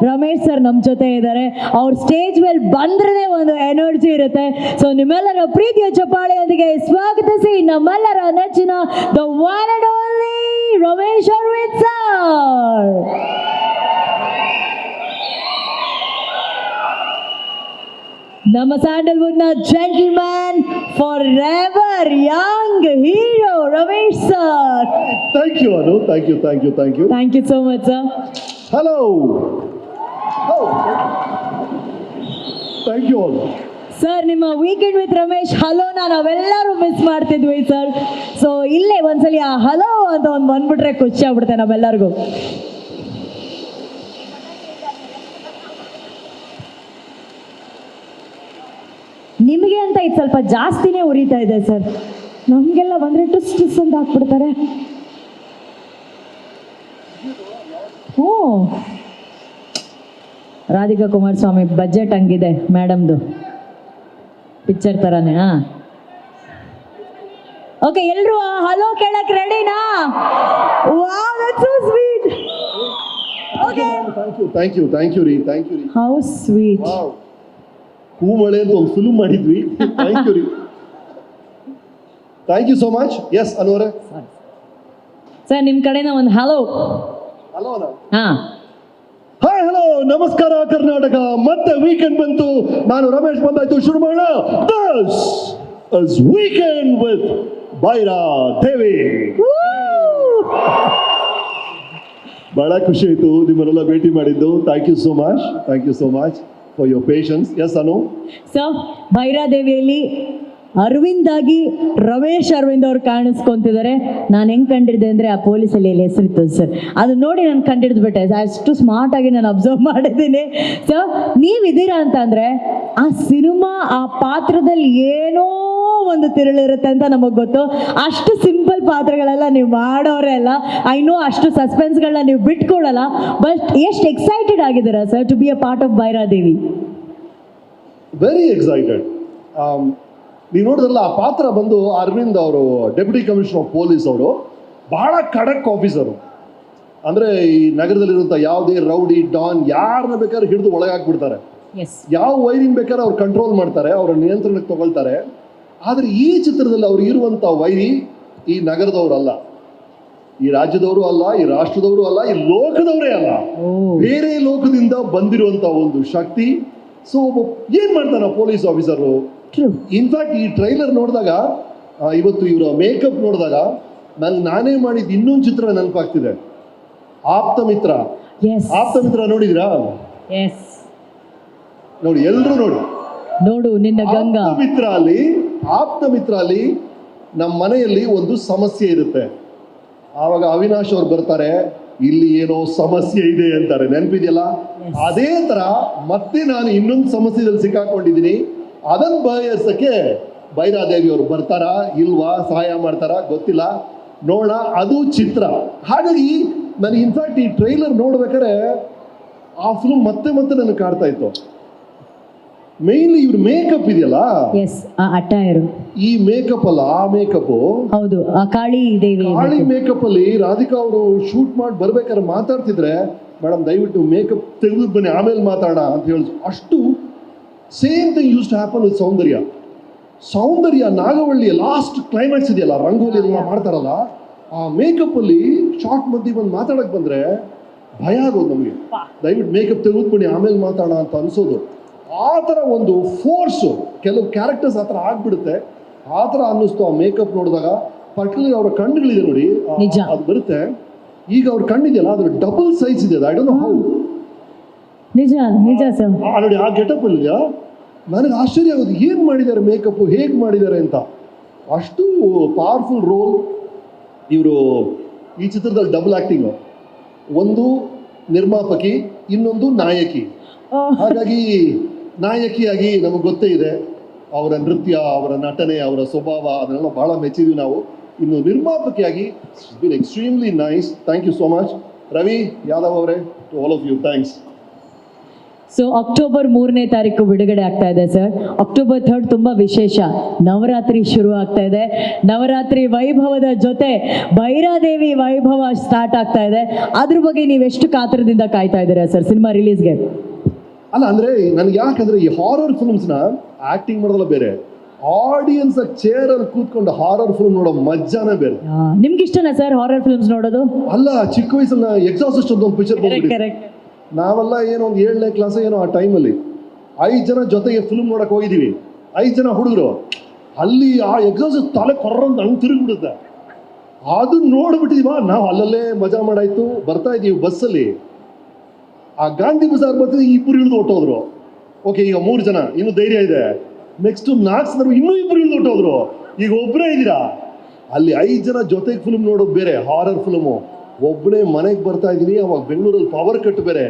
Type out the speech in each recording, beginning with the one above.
Ramesh sir ನಮ್ಮ ಜೊತೆ ಇದ್ದಾರೆ. ಅವ್ರ ಸ್ಟೇಜ್ ಮೇಲೆ ಬಂದ್ರೆ ಒಂದು ಎನರ್ಜಿ ಇರುತ್ತೆ. ಸೊ ನಿಮ್ಮೆಲ್ಲರ ಪ್ರೀತಿಯ ಚಪ್ಪಾಳೆಯೊಂದಿಗೆ ಸ್ವಾಗತಿಸಿ ನಮ್ಮೆಲ್ಲರ ನೆಚ್ಚಿನ the one and only Ramesh Aravind sir. ನಮ್ಮ ಸ್ಯಾಂಡಲ್ವುಡ್ ನ gentleman forever young hero Ramesh sir. Thank you Anu, thank you thank you thank you thank you so much sir. Hello, thank you all. Sir ನಿಮ್ಮ weekend with Ramesh ಹಲೋನ ನಾವೆಲ್ಲರೂ miss ಮಾಡ್ತಿದ್ವಿ sir. So ಇಲ್ಲೇ ಒಂದ್ಸಲಿ ಆ hello ಅಂತ ಒಂದು ಬಂದ್ಬಿಟ್ರೆ ಖುಷಿ ಆಗ್ಬಿಡುತ್ತೆ ನಮ್ಮೆಲ್ಲರಿಗೂ. ನಿಮಗೆ ಅಂತ ಇದು ಸ್ವಲ್ಪ ಜಾಸ್ತಿನೇ ಉರಿತಾ ಇದೆ ಸರ್. ನಮಗೆಲ್ಲ ಬಂದರೆ ಟುಸ್ ಅಂತ ಹಾಕ್ಬಿಡ್ತಾರೆ. ಹ್ಞೂ, ರಾಧಿಕಾ ಕುಮಾರಸ್ವಾಮಿ ಬಜೆಟ್ ಹಂಗಿದೆ ಮೇಡಮ್ದು, ಪಿಕ್ಚರ್ ಥರನೇ. ಹಾಂ, ಓಕೆ, ಎಲ್ಲರೂ ಹಲೋ ಕೇಳಕ್ಕೆ ರೆಡಿನಾ? Wow, that's so sweet. Okay, thank you thank you ರೀ, ಥ್ಯಾಂಕ್ ಯು ರೀ. How sweet. ಹೂ ಮಳೆ ಅಂತ ಒಂದು ಫಿಲ್ಮ್ ಮಾಡಿದ್ವಿ. ಥ್ಯಾಂಕ್ ಯು ರೀ, thank you so much. Yes ಅನುವರೇ. ಸರ್ ನಿಮ್ಮ ಕಡೆಯಿಂದ ಒಂದು ಹಲೋ. ಹಲೋ ಅಣ್ಣ. ಹಾಂ, ಹಾಯ್, ಹಲೋ, ನಮಸ್ಕಾರ ಕರ್ನಾಟಕ. ಮತ್ತೆ ವೀಕೆಂಡ್ ಬಂತು, ನಾನು ರಮೇಶ್ ಬಂದಾಯ್ತು. ಶುರು ಮಾಡೋಣ. This is weekend with Bhairadevi. ಬಹಳ ಖುಷಿ ಆಯ್ತು ನಿಮ್ಮನ್ನೆಲ್ಲ ಭೇಟಿ ಮಾಡಿದ್ದು. Thank you so much, thank you so much for your patience. Yes Anu. Sir, ಭೈರಾದೇವಿಯಲ್ಲಿ ಅರವಿಂದ್ ಆಗಿ ರಮೇಶ್ ಅರವಿಂದ್ ಅವ್ರು ಕಾಣಿಸ್ಕೊಂತಿದ್ದಾರೆ. ನಾನು ಹೆಂಗೆ ಕಂಡಿದ್ದೆ ಅಂದರೆ ಆ ಪೊಲೀಸಲ್ಲಿ ಎಲ್ಲಿ ಹೆಸರಿತ್ತು ಸರ್, ಅದು ನೋಡಿ ನಾನು ಕಂಡಿಡ್ದುಬಿಟ್ಟೆ. ಅಷ್ಟು ಸ್ಮಾರ್ಟಾಗಿ ನಾನು ಅಬ್ಸರ್ವ್ ಮಾಡಿದ್ದೀನಿ. ಸೊ ನೀವಿದ್ದೀರಾ ಅಂತ ಅಂದರೆ ಆ ಸಿನಿಮಾ ಆ ಪಾತ್ರದಲ್ಲಿ ಏನೋ ಒಂದು ತಿರುಳಿರುತ್ತೆ ಅಂತ ನಮಗೆ ಗೊತ್ತು. ಅಷ್ಟು ಸಿಂಪಲ್ ಪಾತ್ರಗಳೆಲ್ಲ ನೀವು ಮಾಡೋರೇ ಅಲ್ಲ. ಐ ನೋ ಅಷ್ಟು ಸಸ್ಪೆನ್ಸ್ಗಳನ್ನ ನೀವು ಬಿಟ್ಕೊಡಲ್ಲ. ಬಟ್ ಎಷ್ಟು ಎಕ್ಸೈಟೆಡ್ ಆಗಿದ್ದೀರಾ sir to be a part of Bhairadevi? Very excited. ನೀವು ನೋಡಿದ್ರಲ್ಲ, ಆ ಪಾತ್ರ ಬಂದು ಅರವಿಂದ್ ಅವರು, ಡೆಪ್ಯೂಟಿ ಕಮಿಷನರ್ ಆಫ್ ಪೊಲೀಸ್ ಅವರು, ಬಹಳ ಖಡಕ್ ಆಫೀಸರು. ಅಂದರೆ ಈ ನಗರದಲ್ಲಿರುವಂಥ ಯಾವುದೇ ರೌಡಿ ಡಾನ್ ಯಾರನ್ನ ಬೇಕಾದ್ರೆ ಹಿಡಿದು ಒಳಗೆ ಹಾಕ್ಬಿಡ್ತಾರೆ. ಯಾವ ವೈರಿನ ಬೇಕಾದ್ರೆ ಅವ್ರು ಕಂಟ್ರೋಲ್ ಮಾಡ್ತಾರೆ, ಅವರ ನಿಯಂತ್ರಣಕ್ಕೆ ತಗೊಳ್ತಾರೆ. ಆದರೆ ಈ ಚಿತ್ರದಲ್ಲಿ ಅವ್ರು ಇರುವಂಥ ವೈರಿ ಈ ನಗರದವರು ಅಲ್ಲ, ಈ ರಾಜ್ಯದವರು ಅಲ್ಲ, ಈ ರಾಷ್ಟ್ರದವರು ಅಲ್ಲ, ಈ ಲೋಕದವರೇ ಅಲ್ಲ, ಬೇರೆ ಲೋಕದಿಂದ ಬಂದಿರುವಂಥ ಒಂದು ಶಕ್ತಿ. ಸೊ ಏನು ಮಾಡ್ತಾನೆ ಪೊಲೀಸ್ ಆಫೀಸರು? ಇನ್ಫ್ಯಾಕ್ಟ್ ಈ ಟ್ರೈಲರ್ ನೋಡಿದಾಗ, ಇವತ್ತು ಇವರ ಮೇಕಪ್ ನೋಡಿದಾಗ ನಾನೇ ಮಾಡಿದ ಇನ್ನೊಂದು ಚಿತ್ರ ನೆನಪಾಗ್ತಿದೆ, ಆಪ್ತ ಮಿತ್ರ. ಆಪ್ತ ಮಿತ್ರ ನೋಡಿದ್ರಾ? ನೋಡಿ, ಎಲ್ಲರೂ ನೋಡು ನಿನ್ನ ಗಂಗಾ. ಆಪ್ತ ಮಿತ್ರ ಅಲ್ಲಿ ನಮ್ಮ ಮನೆಯಲ್ಲಿ ಒಂದು ಸಮಸ್ಯೆ ಇರುತ್ತೆ. ಆವಾಗ ಅವಿನಾಶ್ ಅವ್ರು ಬರ್ತಾರೆ, ಇಲ್ಲಿ ಏನೋ ಸಮಸ್ಯೆ ಇದೆ ಅಂತಾರೆ, ನೆನಪಿದೆಯಲ್ಲ? ಅದೇ ತರ ಮತ್ತೆ ನಾನು ಇನ್ನೊಂದು ಸಮಸ್ಯೆದಲ್ಲಿ ಸಿಕ್ಕಾಕೊಂಡಿದ್ದೀನಿ. ಅದನ್ನು ಬಗೆಹರಿಸಕ್ಕೆ ಭೈರಾದೇವಿ ಅವರು ಬರ್ತಾರಾ ಇಲ್ವಾ, ಸಹಾಯ ಮಾಡ್ತಾರಾ ಗೊತ್ತಿಲ್ಲ, ನೋಡೋಣ. ಅದು ಚಿತ್ರ. ಹಾಗಾಗಿ ನಾನು ಇನ್ಫ್ಯಾಕ್ಟ್ ಈ ಟ್ರೈಲರ್ ನೋಡ್ಬೇಕಾದ್ರೆ ಆ ಫಿಲ್ಮ್ ಮತ್ತೆ ನನಗೆ ಕಾಡ್ತಾ ಇತ್ತು. ಮೇನ್ಲಿ ಇವ್ರ ಮೇಕಪ್ ಇದೆಯಲ್ಲ, ಈ ಮೇಕಪ್ ಅಲ್ಲ, ಆ ಮೇಕಪ್ ಹೌದು, ಕಾಳಿ ಮೇಕಪ್ ಅಲ್ಲಿ ರಾಧಿಕಾ ಅವರು ಶೂಟ್ ಮಾಡಿ ಬರ್ಬೇಕಾದ್ರೆ ಮಾತಾಡ್ತಿದ್ರೆ, ಮೇಡಮ್ ದಯವಿಟ್ಟು ಮೇಕಪ್ ತೆಗೆದು ಬನ್ನಿ ಆಮೇಲೆ ಮಾತಾಡೋಣ ಅಂತ ಹೇಳಿದ್ರು. ಅಷ್ಟು same thing use to happen with Soundarya ನಾಗವಳ್ಳಿಯ ಲಾಸ್ಟ್ ಕ್ಲೈಮ್ಯಾಕ್ಸ್ ಇದೆಯಲ್ಲ, ರಂಗೋಲಿ ಎಲ್ಲ ಮಾಡ್ತಾರಲ್ಲ, ಆ ಮೇಕಪ್ ಅಲ್ಲಿ ಶಾರ್ಟ್ ಮಧ್ಯೆ ಬಂದು ಮಾತಾಡಕ್ ಬಂದ್ರೆ ಭಯ ಆಗೋದು ನಮಗೆ. ದಯವಿಟ್ಟು ಮೇಕಪ್ ತೆಗೆದುಕೊಂಡು ಆಮೇಲೆ ಮಾತಾಡೋಣ ಅಂತ ಅನ್ಸೋದು. ಆ ಥರ ಒಂದು ಫೋರ್ಸು ಕೆಲವು ಕ್ಯಾರೆಕ್ಟರ್ಸ್ ಆ ಥರ ಆಗ್ಬಿಡುತ್ತೆ. ಆ ಥರ ಅನ್ನಿಸ್ತು ಆ ಮೇಕಪ್ ನೋಡಿದಾಗ. ಪರ್ಟಿಕ್ಯುಲರ್ ಅವರ ಕಣ್ಣುಗಳಿದೆ ನೋಡಿ, ಅದು ಬರುತ್ತೆ. ಈಗ ಅವ್ರ ಕಣ್ಣಿದೆಯಲ್ಲ, ಅದ್ರ ಡಬಲ್ ಸೈಜ್ ಇದೆ. I don't know how. ನಿಜ ಸರ್. ನೋಡಿ ಆ ಗೆಟಪ್ ಅಲ್ಲಿ ನನಗೆ ಆಶ್ಚರ್ಯ ಆಗೋದು, ಏನು ಮಾಡಿದ್ದಾರೆ ಮೇಕಪ್, ಹೇಗೆ ಮಾಡಿದ್ದಾರೆ ಅಂತ. ಅಷ್ಟು ಪವರ್ಫುಲ್ ರೋಲ್. ಇವರು ಈ ಚಿತ್ರದಲ್ಲಿ ಡಬಲ್ ಆ್ಯಕ್ಟಿಂಗು, ಒಂದು ನಿರ್ಮಾಪಕಿ, ಇನ್ನೊಂದು ನಾಯಕಿ. ಹಾಗಾಗಿ ನಾಯಕಿಯಾಗಿ ನಮಗೆ ಗೊತ್ತೇ ಇದೆ ಅವರ ನೃತ್ಯ, ಅವರ ನಟನೆ, ಅವರ ಸ್ವಭಾವ, ಅದನ್ನೆಲ್ಲ ಬಹಳ ಮೆಚ್ಚಿದ್ವಿ ನಾವು. ಇನ್ನು ನಿರ್ಮಾಪಕಿಯಾಗಿ been extremely nice. Thank you so much Ravi Yadav ಅವರೇ, to all of you thanks. So October 3ನೇ ತಾರೀಕು ಬಿಡುಗಡೆ ಆಗ್ತಾ ಇದೆ ಸರ್. ಅಕ್ಟೋಬರ್ 3 ತುಂಬಾ ವಿಶೇಷ, ನವರಾತ್ರಿ ಶುರು ಆಗ್ತಾ ಇದೆ. ನವರಾತ್ರಿ ವೈಭವದ ಜೊತೆ ಭೈರಾದೇವಿ ವೈಭವ ಸ್ಟಾರ್ಟ್ ಆಗ್ತಾ ಇದೆ. ಅದ್ರ ಬಗ್ಗೆ ನೀವೆಷ್ಟು ಕಾತರದಿಂದ ಕಾಯ್ತಾ ಇದ್ದೀರಾ ಸರ್ ಸಿನಿಮಾ ರಿಲೀಸ್ಗೆ? ಅಲ್ಲ ಅಂದ್ರೆ ನನ್ಗೆ ಯಾಕಂದ್ರೆ ಈ ಹಾರರ್ ಫಿಲ್ಮ್ಸ್ನ ಆಕ್ಟಿಂಗ್ ಮಾಡೋದಲ್ಲ ಬೇರೆ, ಆಡಿಯನ್ಸ್ ಚೇರ್ ಅಲ್ಲಿ ಕೂತ್ಕೊಂಡು ಹಾರರ್ ಫಿಲ್ಮ್ ನೋಡೋ ಮಜ್ಜಾನೇ ಬೇರೆ. ನಿಮ್ಗೆ ಇಷ್ಟನಾ ಸರ್ ಹಾರರ್ ಫಿಲ್ಮ್ಸ್ ನೋಡೋದು? ಅಲ್ಲ, ಚಿಕ್ಕ ವಯಸ್ಸಲ್ಲಿ ಎಕ್ಸಾಸಿಸ್ಟ್ ಅಂತ ಒಂದು ಪಿಕ್ಚರ್ ಬಂದ್ಬಿಟ್ಟು ಕರೆಕ್ಟ್. ನಾವೆಲ್ಲ ಏನೋ ಒಂದು 7ನೇ ಕ್ಲಾಸ್ ಏನೋ ಆ ಟೈಮಲ್ಲಿ 5 ಜನ ಜೊತೆಗೆ ಫಿಲ್ಮ್ ನೋಡಕ್ ಹೋಗಿದ್ದೀವಿ, 5 ಜನ ಹುಡುಗರು. ಅಲ್ಲಿ ಆ ಎಕ್ಸಾಸಿಸ್ಟ್ ತಲೆ ಕೊರ್ರಂತ ಹಂಗೆ ತಿರುಗಿಬಿಡುತ್ತೆ. ಅದು ನೋಡ್ಬಿಟ್ಟಿದೀವ ನಾವು, ಅಲ್ಲಲ್ಲೇ ಮಜಾ ಮಾಡಾಯ್ತು. ಬರ್ತಾ ಇದೀವಿ ಬಸ್ಸಲ್ಲಿ, ಆ ಗಾಂಧಿ ಬಜಾರ್ ಬರ್ತಿದ್ವಿ, 2 ಇಳಿದು ಹೊಟ್ಟೋದ್ರು. ಓಕೆ, ಈಗ 3 ಜನ, ಇನ್ನು ಧೈರ್ಯ ಇದೆ. ನೆಕ್ಸ್ಟ್ 4 ಜನ ಇನ್ನೂ 2 ಇಳಿದು ಹೊಟ್ಟೋದ್ರು. ಈಗ ಒಬ್ಬರೇ ಇದ್ದೀರಾ. ಅಲ್ಲಿ 5 ಜನ ಜೊತೆಗೆ ಫಿಲ್ಮ್ ನೋಡೋದು ಬೇರೆ, ಹಾರರ್ ಫಿಲ್ಮು. ಒಬ್ಬನೇ ಮನೆಗೆ ಬರ್ತಾ ಇದ್ದೀನಿ. ಅವಾಗ ಬೆಂಗಳೂರಲ್ಲಿ ಪವರ್ ಕಟ್ ಬೇರೆ,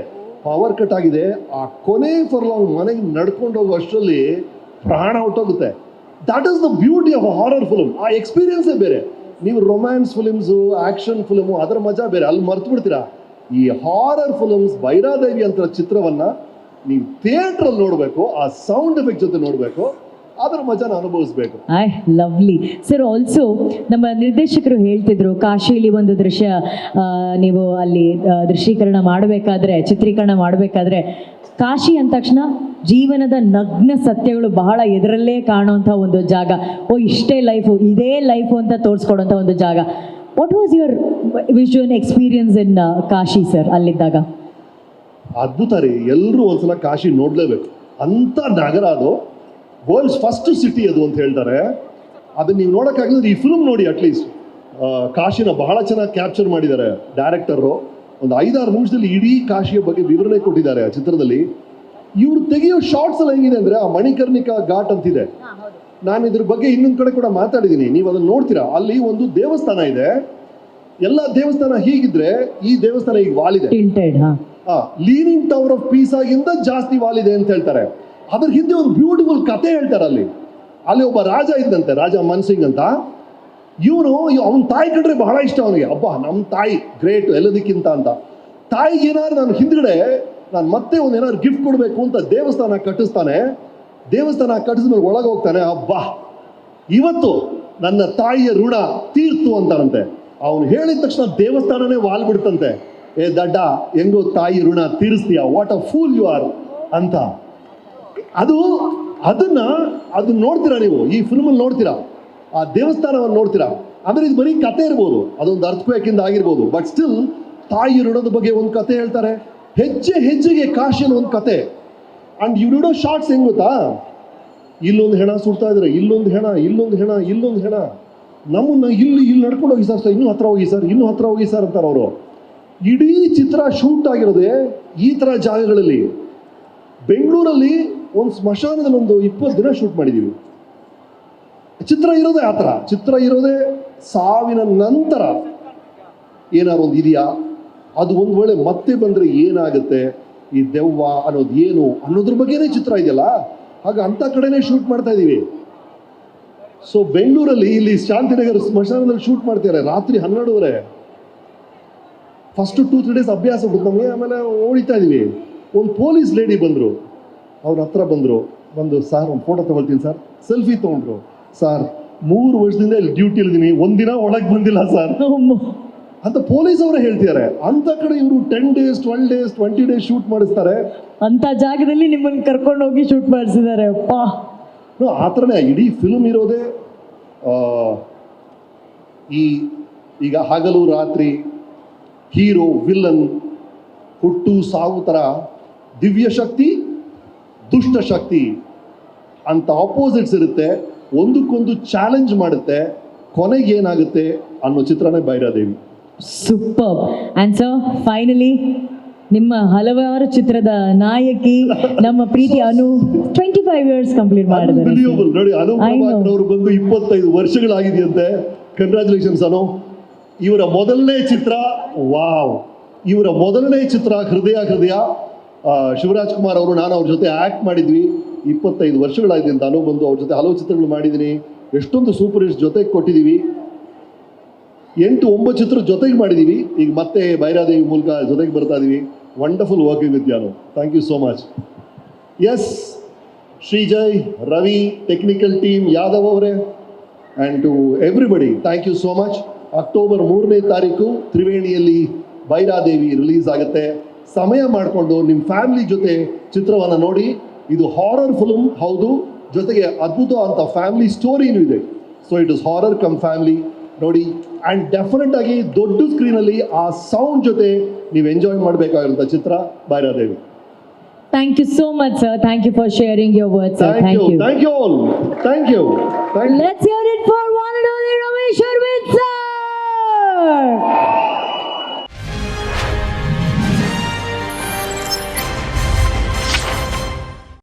ಪವರ್ ಕಟ್ ಆಗಿದೆ. ಆ ಕೊನೆ ಫರ್ಲಾಂಗ್ ಮನೆಗೆ ನಡ್ಕೊಂಡು ಹೋಗೋ ಅಷ್ಟರಲ್ಲಿ ಪ್ರಾಣ ಹೊಟ್ಟೋಗುತ್ತೆ. That is the beauty of a horror film. ಆ ಎಕ್ಸ್ಪೀರಿಯನ್ಸೇ ಬೇರೆ. ನೀವು ರೊಮ್ಯಾನ್ಸ್ ಫಿಲ್ಮ್ಸು, ಆಕ್ಷನ್ ಫಿಲ್ಮು, ಅದರ ಮಜಾ ಬೇರೆ, ಅಲ್ಲಿ ಮರ್ತು ಬಿಡ್ತೀರಾ. ಈ ಹಾರರ್ ಫಿಲ್ಮ್ಸ್, ಭೈರಾದೇವಿ ಅಂತ ಚಿತ್ರವನ್ನ ನೀವು ಥಿಯೇಟ್ರಲ್ಲಿ ನೋಡಬೇಕು, ಆ ಸೌಂಡ್ ಎಫೆಕ್ಟ್ ಜೊತೆ ನೋಡಬೇಕು, ಅದರ ಮಜಾನ ಅನುಭವಿಸ್ಬೇಕು. Lovely sir. ಆಲ್ಸೋ ನಮ್ಮ ನಿರ್ದೇಶಕರು ಹೇಳ್ತಿದ್ರು, ಕಾಶಿಯಲ್ಲಿ ಒಂದು ದೃಶ್ಯ ನೀವು ಅಲ್ಲಿ ದೃಶ್ಯೀಕರಣ ಮಾಡಬೇಕಾದ್ರೆ, ಚಿತ್ರೀಕರಣ ಮಾಡಬೇಕಾದ್ರೆ, ಕಾಶಿ ಅಂದ ತಕ್ಷಣ ಜೀವನದ ನಗ್ನ ಸತ್ಯಗಳು ಬಹಳ ಎದುರಲ್ಲೇ ಕಾಣುವಂಥ ಒಂದು ಜಾಗ. ಇಷ್ಟೇ ಲೈಫು, ಇದೇ ಲೈಫು ಅಂತ ತೋರಿಸ್ಕೊಡೋಂಥ ಒಂದು ಜಾಗ. What was your visual experience in Kashi sir ಅಲ್ಲಿದ್ದಾಗ? ಅದ್ಭುತ ರೀ. ಎಲ್ಲರೂ ಒಂದ್ಸಲ ಕಾಶಿ ನೋಡ್ಲೇಬೇಕು ಅಂತ ನಗರ. ಅದು ವರ್ಲ್ಡ್ಸ್ ಫಸ್ಟ್ ಸಿಟಿ ಅದು ಅಂತ ಹೇಳ್ತಾರೆ. ಅದನ್ನ ನೀವು ನೋಡೋಕ್ಕಾಗಲಿದ್ರೆ ಈ ಫಿಲ್ಮ್ ನೋಡಿ. ಅಟ್ಲೀಸ್ಟ್ ಕಾಶಿನ ಬಹಳ ಚೆನ್ನಾಗಿ ಕ್ಯಾಪ್ಚರ್ ಮಾಡಿದ್ದಾರೆ ಡೈರೆಕ್ಟರು. ಒಂದು 5-6 ನಿಮಿಷದಲ್ಲಿ ಇಡೀ ಕಾಶಿಯ ಬಗ್ಗೆ ವಿವರಣೆ ಕೊಟ್ಟಿದ್ದಾರೆ ಆ ಚಿತ್ರದಲ್ಲಿ. ಇವ್ರು ತೆಗೆಯೋ ಶಾರ್ಟ್ಸ್ ಎಲ್ಲ ಹೆಂಗಿದೆ ಅಂದರೆ, ಆ ಮಣಿಕರ್ಣಿಕಾ ಘಾಟ್ ಅಂತಿದೆ. ನಾನು ಇದ್ರ ಬಗ್ಗೆ ಇನ್ನೊಂದು ಕಡೆ ಕೂಡ ಮಾತಾಡಿದ್ದೀನಿ, ನೀವು ಅದನ್ನು ನೋಡ್ತೀರಾ. ಅಲ್ಲಿ ಒಂದು ದೇವಸ್ಥಾನ ಇದೆ. ಎಲ್ಲ ದೇವಸ್ಥಾನ ಹೀಗಿದ್ರೆ ಈ ದೇವಸ್ಥಾನ ಈಗ ವಾಲಿದೆ. ಲೀನಿಂಗ್ ಟವರ್ ಆಫ್ ಪೀಸಾ ಗಿಂತ ಜಾಸ್ತಿ ವಾಲಿದೆ ಅಂತ ಹೇಳ್ತಾರೆ. ಅದ್ರ ಹಿಂದೆ ಒಂದು ಬ್ಯೂಟಿಫುಲ್ ಕತೆ ಹೇಳ್ತಾರೆ. ಅಲ್ಲಿ ಒಬ್ಬ ರಾಜ ಇದ್ದಂತೆ, ರಾಜ ಮನ್ಸಿಂಗ್ ಅಂತ. ಇವನು ಅವನ ತಾಯಿ ಕಂಡ್ರೆ ಬಹಳ ಇಷ್ಟ ಅವನಿಗೆ. ಅಬ್ಬಾ, ನಮ್ಮ ತಾಯಿ ಗ್ರೇಟ್ ಎಲ್ಲದಕ್ಕಿಂತ ಅಂತ. ತಾಯಿಗೆ ಏನಾದ್ರು ನಾನು ಹಿಂದ್ಗಡೆ ನಾನು ಮತ್ತೆ ಒಂದು ಏನಾದ್ರು ಗಿಫ್ಟ್ ಕೊಡಬೇಕು ಅಂತ ದೇವಸ್ಥಾನ ಕಟ್ಟಿಸ್ತಾನೆ. ದೇವಸ್ಥಾನ ಕಟ್ಟಿಸಿದ್ಮೇಲೆ ಒಳಗೆ ಹೋಗ್ತಾನೆ. ಅಬ್ಬಾ, ಇವತ್ತು ನನ್ನ ತಾಯಿಯ ಋಣ ತೀರ್ತು ಅಂತಾನಂತೆ. ಅವನು ಹೇಳಿದ ತಕ್ಷಣ ದೇವಸ್ಥಾನನೇ ವಾಲ್ಬಿಡ್ತಂತೆ. ಏ ದಡ್ಡ, ಹೆಂಗೋ ತಾಯಿ ಋಣ ತೀರಿಸ್ತೀಯ, what a fool you are ಅಂತ. ಅದನ್ನ ನೋಡ್ತೀರಾ ನೀವು, ಈ ಫಿಲ್ಮಲ್ಲಿ ನೋಡ್ತೀರಾ, ಆ ದೇವಸ್ಥಾನವನ್ನು ನೋಡ್ತೀರಾ. ಅಂದ್ರೆ ಇದು ಬರೀ ಕತೆ ಇರ್ಬೋದು, ಅದೊಂದು ಅರ್ಥಕ್ವೇಕಿಂದ ಆಗಿರ್ಬೋದು, ಬಟ್ ಸ್ಟಿಲ್ ತಾಯಿ ಋಣದ ಬಗ್ಗೆ ಒಂದು ಕತೆ ಹೇಳ್ತಾರೆ. ಹೆಜ್ಜೆ ಹೆಜ್ಜೆಗೆ ಕಾಶಿನ ಒಂದು ಕತೆ. ಅಂಡ್ ಇವ್ರು ಶಾರ್ಟ್ಸ್ ಹೆಂಗ್ ಗೊತ್ತಾ, ಇಲ್ಲೊಂದು ಹೆಣ ಸುಡ್ತಾ ಇದ್ರೆ, ಇಲ್ಲೊಂದು ಹೆಣ, ಇಲ್ಲೊಂದು ಹೆಣ, ಇಲ್ಲೊಂದು ಹೆಣ. ನಮ್ಮನ್ನ ಇಲ್ಲಿ ನಡ್ಕೊಂಡು ಹೋಗಿ ಸರ್, ಇನ್ನೂ ಹತ್ರ ಹೋಗಿ ಸರ್, ಇನ್ನೂ ಹತ್ರ ಹೋಗಿ ಸರ್ ಅಂತಾರೆ ಅವರು. ಇಡೀ ಚಿತ್ರ ಶೂಟ್ ಆಗಿರೋದೇ ಈ ಥರ ಜಾಗಗಳಲ್ಲಿ. ಬೆಂಗಳೂರಲ್ಲಿ ಒಂದು ಸ್ಮಶಾನದಲ್ಲಿ ಒಂದು 20 ದಿನ ಶೂಟ್ ಮಾಡಿದ್ದೀವಿ. ಚಿತ್ರ ಇರೋದೇ ಆ ಥರ. ಚಿತ್ರ ಇರೋದೇ ಸಾವಿನ ನಂತರ ಏನಾದ್ರು ಒಂದು ಇದೆಯಾ, ಅದು ಒಂದು ವೇಳೆ ಮತ್ತೆ ಬಂದರೆ ಏನಾಗುತ್ತೆ, ಈ ದೆವ್ವ ಅನ್ನೋದು ಏನು ಅನ್ನೋದ್ರ ಬಗ್ಗೆನೇ ಚಿತ್ರ ಇದೆಯಲ್ಲ. ಹಾಗೆ ಅಂಥ ಕಡೆನೇ ಶೂಟ್ ಮಾಡ್ತಾ ಇದ್ದೀವಿ. ಸೊ ಬೆಂಗಳೂರಲ್ಲಿ ಇಲ್ಲಿ ಶಾಂತಿನಗರ ಸ್ಮಶಾನದಲ್ಲಿ ಶೂಟ್ ಮಾಡ್ತಾರೆ ರಾತ್ರಿ 12:30. ಫಸ್ಟ್ 2-3 ಡೇಸ್ ಅಭ್ಯಾಸ ಬಿಟ್ಟು ನಮಗೆ. ಆಮೇಲೆ ಓಡಿತಾ ಇದೀವಿ. ಒಂದು ಪೊಲೀಸ್ ಲೇಡಿ ಬಂದರು, ಅವ್ರ ಹತ್ರ ಬಂದು ಸರ್ ಒಂದು ಫೋಟೋ ತಗೊಳ್ತೀನಿ ಸರ್. ಸೆಲ್ಫಿ ತೊಗೊಂಡ್ರು. ಸರ್ 3 ವರ್ಷದಿಂದ ಇಲ್ಲಿ ಡ್ಯೂಟಿಲಿದ್ದೀನಿ, ಒಂದಿನ ಒಳಗೆ ಬಂದಿಲ್ಲ ಸರ್ ಅಂತ ಪೊಲೀಸ್ ಅವರೇ ಹೇಳ್ತಿದ್ದಾರೆ. ಅಂತ ಕಡೆ ಇವರು 10 ಡೇಸ್ 12 ಡೇಸ್ 20 ಡೇಸ್ ಶೂಟ್ ಮಾಡಿಸ್ತಾರೆ. ಅಂತ ಜಾಗದಲ್ಲಿ ನಿಮ್ಮನ್ನು ಕರ್ಕೊಂಡು ಹೋಗಿ ಶೂಟ್ ಮಾಡಿಸಿದ್ದಾರೆ. ಅಪ್ಪ, ಆ ಥರನೇ ಇಡೀ ಫಿಲ್ಮ್ ಇರೋದೇ. ಈಗ ಹಗಲು ರಾತ್ರಿ, ಹೀರೋ ವಿಲ್ಲನ್, ಹುಟ್ಟು ಸಾವು ಥರ, ದಿವ್ಯ ಶಕ್ತಿ ದುಷ್ಟ ಶಕ್ತಿ ಅಂತ ಆಪೋಸಿಟ್ಸ್ ಇರುತ್ತೆ. ಒಂದಕ್ಕೊಂದು ಚಾಲೆಂಜ್ ಮಾಡುತ್ತೆ. ಕೊನೆಗೆ ಏನಾಗುತ್ತೆ ಅನ್ನೋ ಚಿತ್ರನೇ Bhairadevi. Super. And sir, finally ನಿಮ್ಮ ಹಲವಾರು ಚಿತ್ರದ ನಾಯಕಿ, ನಮ್ಮ ಪ್ರೀತಿ ಅನು 25 ಇಯರ್ಸ್ ಕಂಪ್ಲೀಟ್ ಮಾಡಿದ್ದಾರೆ. ನೋಡಿ, ಅನು ಪ್ರಭಾಕರ್ ಅವರು ಬಂದು 25 ವರ್ಷಗಳಾಗಿದೆಯಂತೆ. ಕಂಗ್ರ್ಯಾಚುಲೇಷನ್ಸ್ ಅನು. ಇವರ ಮೊದಲನೇ ಚಿತ್ರ, ವಾವ್, ಇವರ ಮೊದಲನೇ ಚಿತ್ರ ಹೃದಯ. ಶಿವರಾಜ್ ಕುಮಾರ್ ಅವರು, ನಾನು ಅವ್ರ ಜೊತೆ ಆ್ಯಕ್ಟ್ ಮಾಡಿದ್ವಿ. 25 ವರ್ಷಗಳಾಗಿದೆ ಅಂತ ಅನು ಬಂದು ಅವ್ರ ಜೊತೆ ಹಲವು ಚಿತ್ರಗಳು ಮಾಡಿದ್ದೀನಿ. ಎಷ್ಟೊಂದು ಸೂಪರ್ ಹಿಟ್ಸ್ ಜೊತೆಗೆ ಕೊಟ್ಟಿದ್ದೀವಿ. 8-9 ಚಿತ್ರ ಜೊತೆಗೆ ಮಾಡಿದ್ದೀವಿ. ಈಗ ಮತ್ತೆ ಭೈರಾದೇವಿ ಮೂಲಕ ಜೊತೆಗೆ ಬರ್ತಾ ಇದ್ದೀವಿ. Wonderful working with you. Thank you so much. Yes, Shrijay, Ravi, technical team, Yadav ಅವರೇ, and to everybody thank you so much. October 3ನೇ ತಾರೀಕು ತ್ರಿವೇಣಿಯಲ್ಲಿ ಭೈರಾದೇವಿ ರಿಲೀಸ್ ಆಗುತ್ತೆ. ಸಮಯ ಮಾಡಿಕೊಂಡು ನಿಮ್ಮ ಫ್ಯಾಮಿಲಿ ಜೊತೆ ಚಿತ್ರವನ್ನು ನೋಡಿ. ಇದು ಹಾರರ್ ಫಿಲ್ಮ್ ಹೌದು, ಜೊತೆಗೆ ಅದ್ಭುತ ಅಂತ ಫ್ಯಾಮಿಲಿ ಸ್ಟೋರಿನೂ ಇದೆ. So it is horror cum family ನೋಡಿ. ಆ್ಯಂಡ್ ಡೆಫಿನೆಟ್ ಆಗಿ ದೊಡ್ಡ ಸ್ಕ್ರೀನಲ್ಲಿ ಆ ಸೌಂಡ್ ಜೊತೆ ನೀವು ಎಂಜಾಯ್ ಮಾಡಬೇಕಾಗಿರುವಂಥ ಚಿತ್ರ Bhairadevi. Thank you so much, sir. Thank you for sharing your words, sir. Thank you all. Thank you. Let's hear it for one and only Ramesh Arvind.